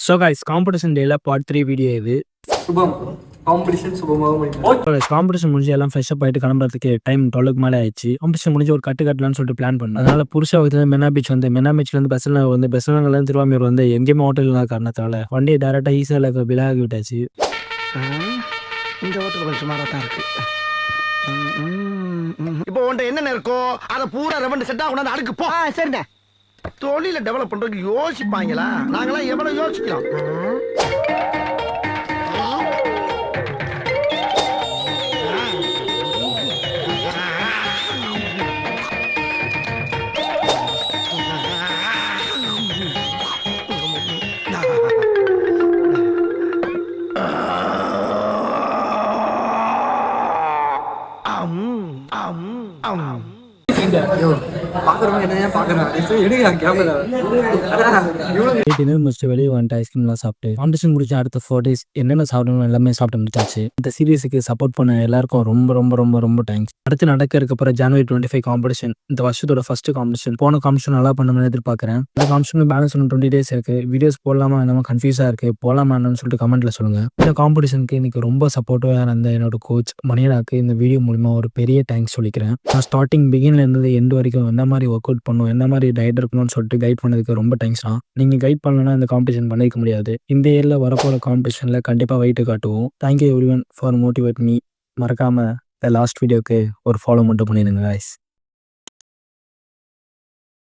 So guys competition டேல part 3 video இது. சுபம் competition சுபமாக competition முடிஞ்சு எல்லாம் ஃப்ரெஷ் அப் ஆகிட்டு கிளம்புறதுக்கு டைம் 12க்கு மேலே ஆயிடுச்சு. காம்படிஷன் முடிஞ்சு ஒரு கட்டலாம்னு சொல்லிட்டு பிளான் பண்ணேன். அதனால புருஷா வந்து மெனா பீச் வந்து மெனா பீச்ல இருந்து பஸ்ல திருவாமியூர் வந்து எங்கேயுமே ஹோட்டல் இல்லாத காரணத்தால வண்டியை டேரக்டா ஈஸியாக விலகி விட்டாச்சு. இந்த ஹோட்டல் கொஞ்சம் சுமாராக தான் இருக்கு. இப்போ உன்ட்ட என்ன இருக்கோ அதை பூரா ரெவண்ட் செட்டா கொண்டாந்து அடுக்கு போ. சரிண்ணே. தொழில டெவலப் பண்றதுக்கு யோசிப்பாங்களா? நாங்களாம் எவ்வளவு யோசிக்கிறோம். வெளியே வந்துட்டு ஐஸ்கிரீம்லாம் சாப்பிட்டு காம்படிஷன் முடிச்சு அடுத்த 4 days என்னென்ன சாப்பிடணும் எல்லாமே சாப்பிட்டு முடிச்சாச்சு. இந்த சீரீஸுக்கு சப்போர்ட் பண்ண எல்லாருக்கும் ரொம்ப ரொம்ப ரொம்ப ரொம்ப தேங்க்ஸ். அடுத்து நடக்க இருக்க January 25 காம்படிஷன் இந்த வருஷத்தோட ஃபர்ஸ்ட் காம்படிஷன். போன காம்படிஷன் நல்லா பண்ணணும்னு எதிர்பார்க்குறேன். இந்த காம்படிஷன் பேலன்ஸ் 20 days இருக்கு. வீடியோஸ் போடலாமா என்னமோ கன்ஃபியூஸாக இருக்கு. போடலாமா என்னன்னு சொல்லிட்டு கமெண்ட்ல சொல்லுங்க. இந்த காம்படிஷனுக்கு இன்னைக்கு ரொம்ப சப்போர்ட்டிவாக இருந்த என்னோட கோச் மணியனாக்கு இந்த வீடியோ மூலமா ஒரு பெரிய தேங்க்ஸ் சொல்லிக்கிறேன். நான் ஸ்டார்டிங் பிகின்ல இருந்து எண்ட் வரைக்கும் என்ன மாதிரி ஒர்க் அவுட் பண்ணும் என்ன மாதிரி டயட் இருக்கணும்னு சொல்லிட்டு கைட் பண்ணதுக்கு ரொம்ப தேங்க்ஸ் தான். நீங்க கைட் பண்ணலன்னா இந்த காம்படிஷன் பண்ணிக்க முடியாது. இந்த இயர்ல வரப்போற காம்படிஷன்ல கண்டிப்பா வெயிட் காட்டுவோம். Thank you everyone for motivate me. மறக்காம லாஸ்ட் வீடியோக்கு ஒரு ஃபாலோ மட்டும் பண்ணிடுங்க guys.